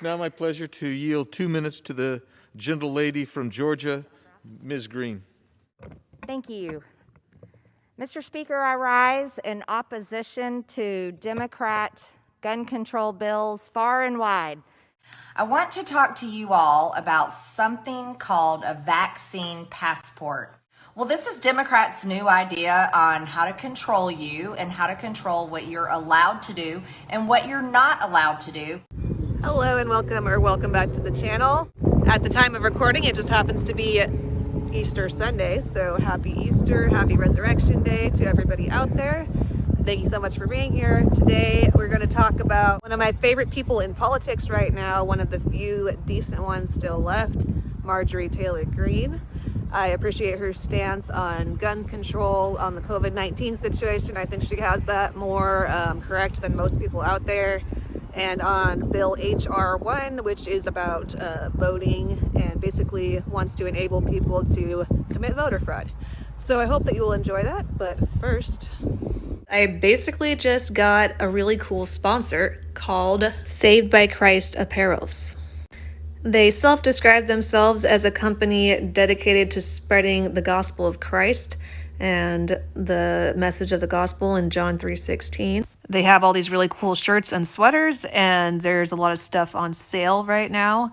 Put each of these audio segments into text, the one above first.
now my pleasure to yield 2 minutes to the gentle lady from Georgia, Ms. Greene. Thank you. Mr. Speaker, I rise in opposition to Democrat gun control bills far and wide. I want to talk to you all about something called a vaccine passport. Well, this is Democrats' new idea on how to control you and how to control what you're allowed to do and what you're not allowed to do. Hello and welcome back to the channel. At the time of recording, it just happens to be Easter Sunday, so happy Easter, happy Resurrection Day to everybody out there. Thank you so much for being here. Today we're going to talk about one of my favorite people in politics right now, one of the few decent ones still left, Marjorie Taylor Greene. I appreciate her stance on gun control, on the COVID-19 situation. I think she has that more correct than most people out there. And on Bill H.R. 1, which is about voting and basically wants to enable people to commit voter fraud. So I hope that you will enjoy that, but first, I basically just got a really cool sponsor called Saved by Christ Apparels. They self-describe themselves as a company dedicated to spreading the gospel of Christ and the message of the gospel in John 3:16. They have all these really cool shirts and sweaters, and there's a lot of stuff on sale right now.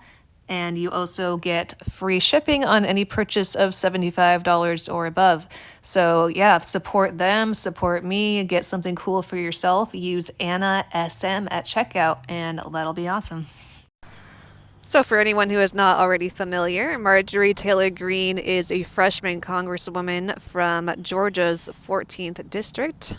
And you also get free shipping on any purchase of $75 or above. So yeah, support them, support me, get something cool for yourself. Use Anna SM at checkout, and that'll be awesome. So for anyone who is not already familiar, Marjorie Taylor Greene is a freshman congresswoman from Georgia's 14th district.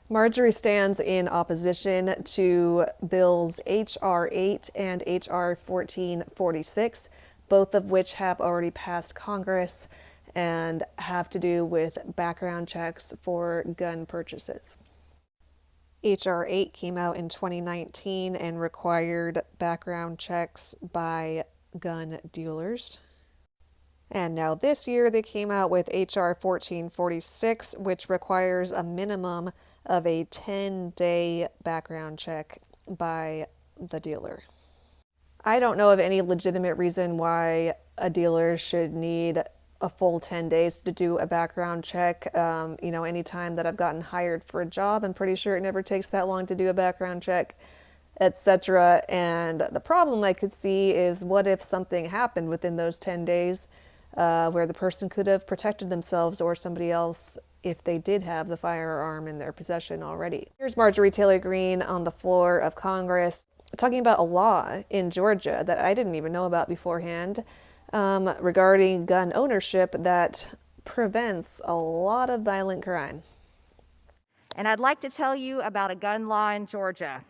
Marjorie stands in opposition to bills H.R. 8 and H.R. 1446, both of which have already passed Congress and have to do with background checks for gun purchases. H.R. 8 came out in 2019 and required background checks by gun dealers. And now this year they came out with H.R. 1446, which requires a minimum of a 10-day background check by the dealer. I don't know of any legitimate reason why a dealer should need a full 10 days to do a background check. Anytime that I've gotten hired for a job, I'm pretty sure it never takes that long to do a background check, etc. And the problem I could see is, what if something happened within those 10 days where the person could have protected themselves or somebody else if they did have the firearm in their possession already. Here's Marjorie Taylor Greene on the floor of Congress talking about a law in Georgia that I didn't even know about beforehand, regarding gun ownership that prevents a lot of violent crime. And I'd like to tell you about a gun law in Georgia.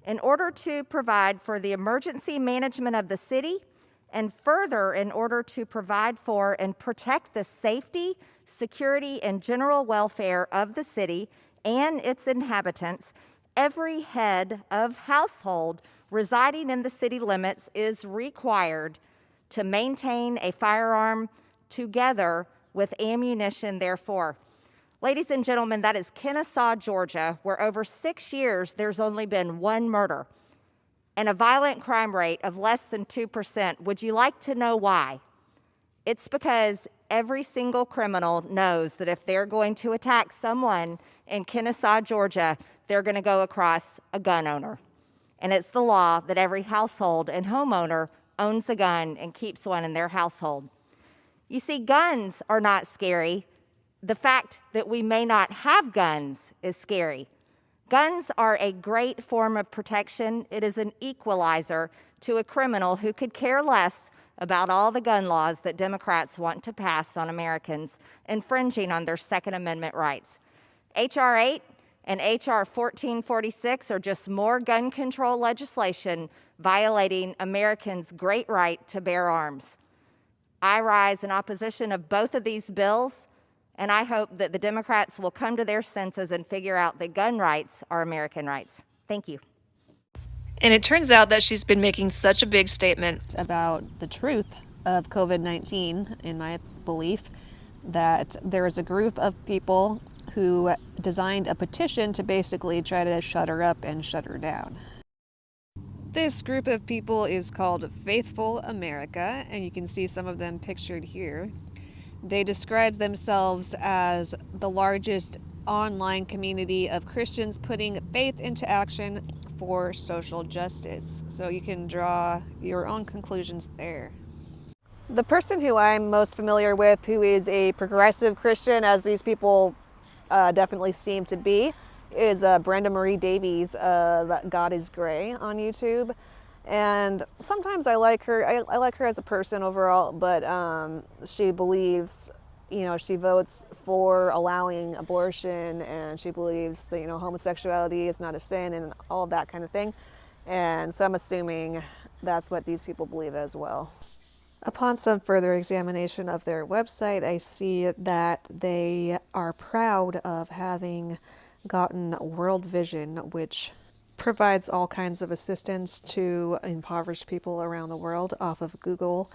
In order to provide for the emergency management of the city, and further in order to provide for and protect the safety, security, and general welfare of the city and its inhabitants, every head of household residing in the city limits is required to maintain a firearm together with ammunition therefor. Ladies and gentlemen, that is Kennesaw, Georgia, where over 6 years there's only been one murder and a violent crime rate of less than 2%. Would you like to know why? It's because every single criminal knows that if they're going to attack someone in Kennesaw, Georgia, they're going to go across a gun owner. And it's the law that every household and homeowner owns a gun and keeps one in their household. You see, guns are not scary. The fact that we may not have guns is scary. Guns are a great form of protection. It is an equalizer to a criminal who could care less about all the gun laws that Democrats want to pass on Americans, infringing on their Second Amendment rights. H.R. 8 and H.R. 1446 are just more gun control legislation violating Americans' great right to bear arms. I rise in opposition of both of these bills, and I hope that the Democrats will come to their senses and figure out that gun rights are American rights. Thank you. And it turns out that she's been making such a big statement about the truth of COVID-19, in my belief, that there is a group of people who designed a petition to basically try to shut her up and shut her down. This group of people is called Faithful America, and you can see some of them pictured here. They describe themselves as the largest online community of Christians putting faith into action for social justice. So you can draw your own conclusions there. The person who I'm most familiar with, who is a progressive Christian, as these people definitely seem to be, is Brenda Marie Davies of God is Gray on YouTube. And sometimes I like her. I like her as a person overall, but she believes, she votes for allowing abortion, and she believes that, homosexuality is not a sin and all of that kind of thing. And so I'm assuming that's what these people believe as well. Upon some further examination of their website, I see that they are proud of having gotten World Vision, which provides all kinds of assistance to impoverished people around the world, off of Google,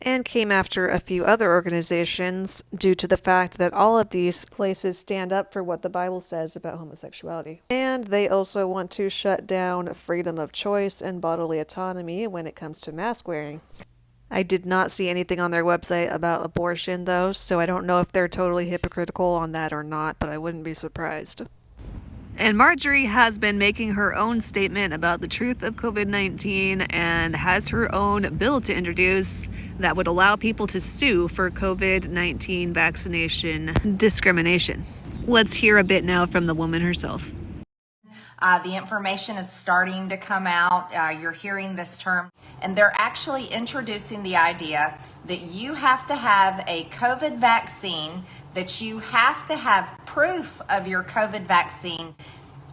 and came after a few other organizations due to the fact that all of these places stand up for what the Bible says about homosexuality. And they also want to shut down freedom of choice and bodily autonomy when it comes to mask wearing. I did not see anything on their website about abortion, though, so I don't know if they're totally hypocritical on that or not, but I wouldn't be surprised. And Marjorie has been making her own statement about the truth of COVID-19 and has her own bill to introduce that would allow people to sue for COVID-19 vaccination discrimination. Let's hear a bit now from the woman herself. The information is starting to come out. You're hearing this term, and they're actually introducing the idea that you have to have a COVID vaccine, that you have to have proof of your COVID vaccine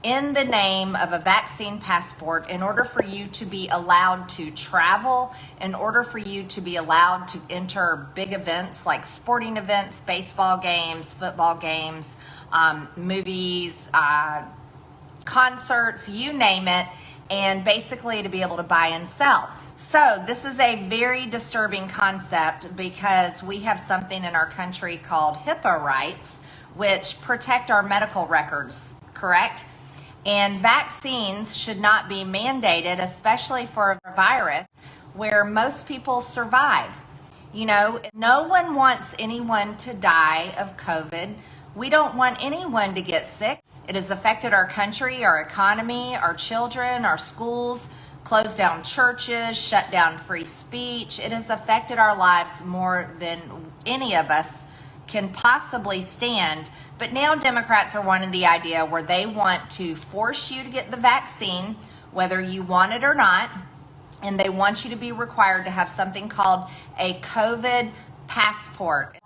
in the name of a vaccine passport in order for you to be allowed to travel, in order for you to be allowed to enter big events like sporting events, baseball games, football games, movies, concerts, you name it, and basically to be able to buy and sell. So this is a very disturbing concept because we have something in our country called HIPAA rights, which protect our medical records, correct? And vaccines should not be mandated, especially for a virus where most people survive. No one wants anyone to die of COVID. We don't want anyone to get sick. It has affected our country, our economy, our children, our schools, closed down churches, shut down free speech. It has affected our lives more than any of us can possibly stand. But now Democrats are wanting the idea where they want to force you to get the vaccine, whether you want it or not, and they want you to be required to have something called a COVID passport.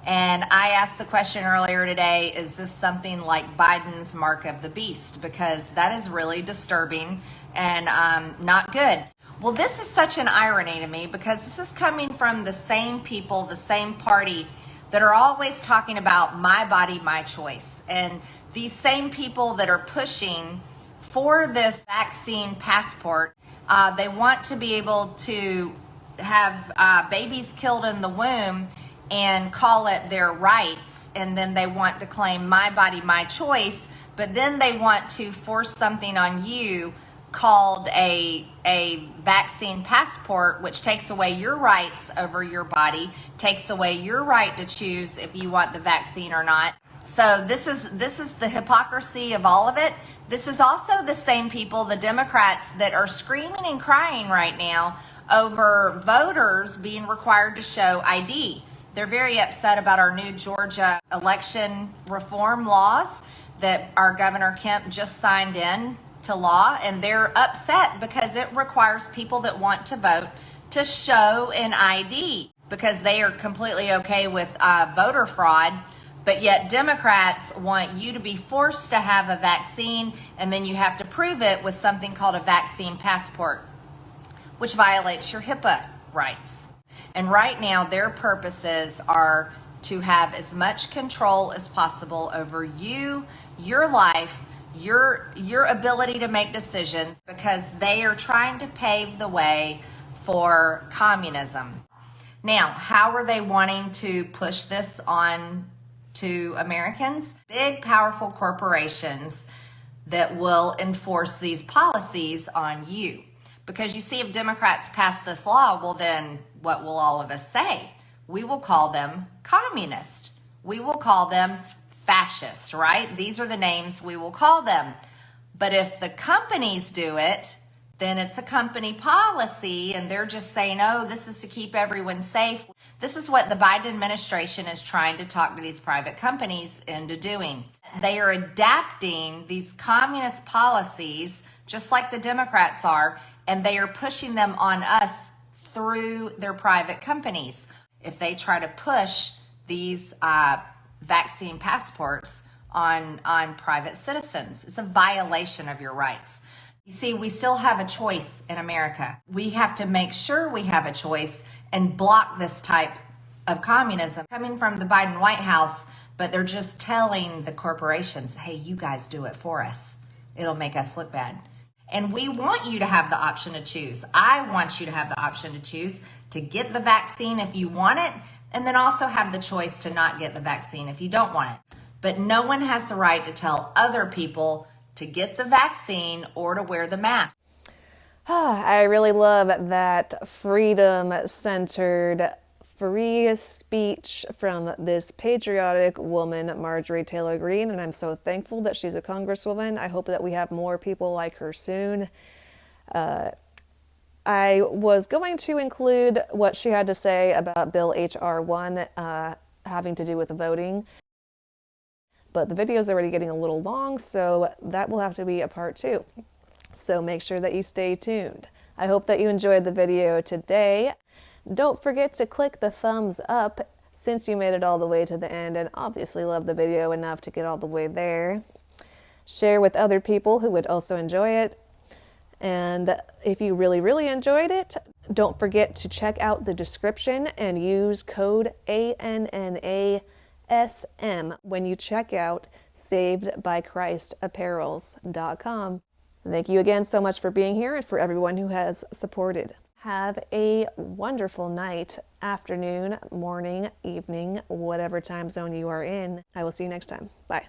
And I asked the question earlier today, is this something like Biden's mark of the beast? Because that is really disturbing and not good. Well, this is such an irony to me because this is coming from the same people, the same party that are always talking about my body, my choice. And these same people that are pushing for this vaccine passport, they want to be able to have babies killed in the womb and call it their rights, and then they want to claim my body, my choice, but then they want to force something on you called a vaccine passport, which takes away your rights over your body, takes away your right to choose if you want the vaccine or not. So this is the hypocrisy of all of it. This is also the same people, the Democrats, that are screaming and crying right now over voters being required to show ID. They're very upset about our new Georgia election reform laws that our Governor Kemp just signed in to law, and they're upset because it requires people that want to vote to show an ID because they are completely okay with voter fraud. But yet Democrats want you to be forced to have a vaccine, and then you have to prove it with something called a vaccine passport, which violates your HIPAA rights. And right now, their purposes are to have as much control as possible over you, your life, your ability to make decisions, because they are trying to pave the way for communism. Now, how are they wanting to push this on to Americans? Big, powerful corporations that will enforce these policies on you. Because you see, if Democrats pass this law, well then what will all of us say? We will call them communist. We will call them fascist, right? These are the names we will call them. But if the companies do it, then it's a company policy and they're just saying, oh, this is to keep everyone safe. This is what the Biden administration is trying to talk to these private companies into doing. They are adapting these communist policies just like the Democrats are, and they are pushing them on us through their private companies. If they try to push these vaccine passports on private citizens, it's a violation of your rights. You see, we still have a choice in America. We have to make sure we have a choice and block this type of communism coming from the Biden White House, but they're just telling the corporations, hey, you guys do it for us. It'll make us look bad. And we want you to have the option to choose. I want you to have the option to choose to get the vaccine if you want it, and then also have the choice to not get the vaccine if you don't want it. But no one has the right to tell other people to get the vaccine or to wear the mask. I really love that freedom-centered, free speech from this patriotic woman, Marjorie Taylor Greene, and I'm so thankful that she's a congresswoman. I hope that we have more people like her soon. I was going to include what she had to say about Bill H.R. 1 having to do with voting, but the video is already getting a little long, so that will have to be a part 2. So make sure that you stay tuned. I hope that you enjoyed the video today. Don't forget to click the thumbs up since you made it all the way to the end and obviously love the video enough to get all the way there. Share with other people who would also enjoy it. And if you really, really enjoyed it, don't forget to check out the description and use code ANNASM when you check out SavedByChristApparels.com. Thank you again so much for being here and for everyone who has supported. Have a wonderful night, afternoon, morning, evening, whatever time zone you are in. I will see you next time. Bye.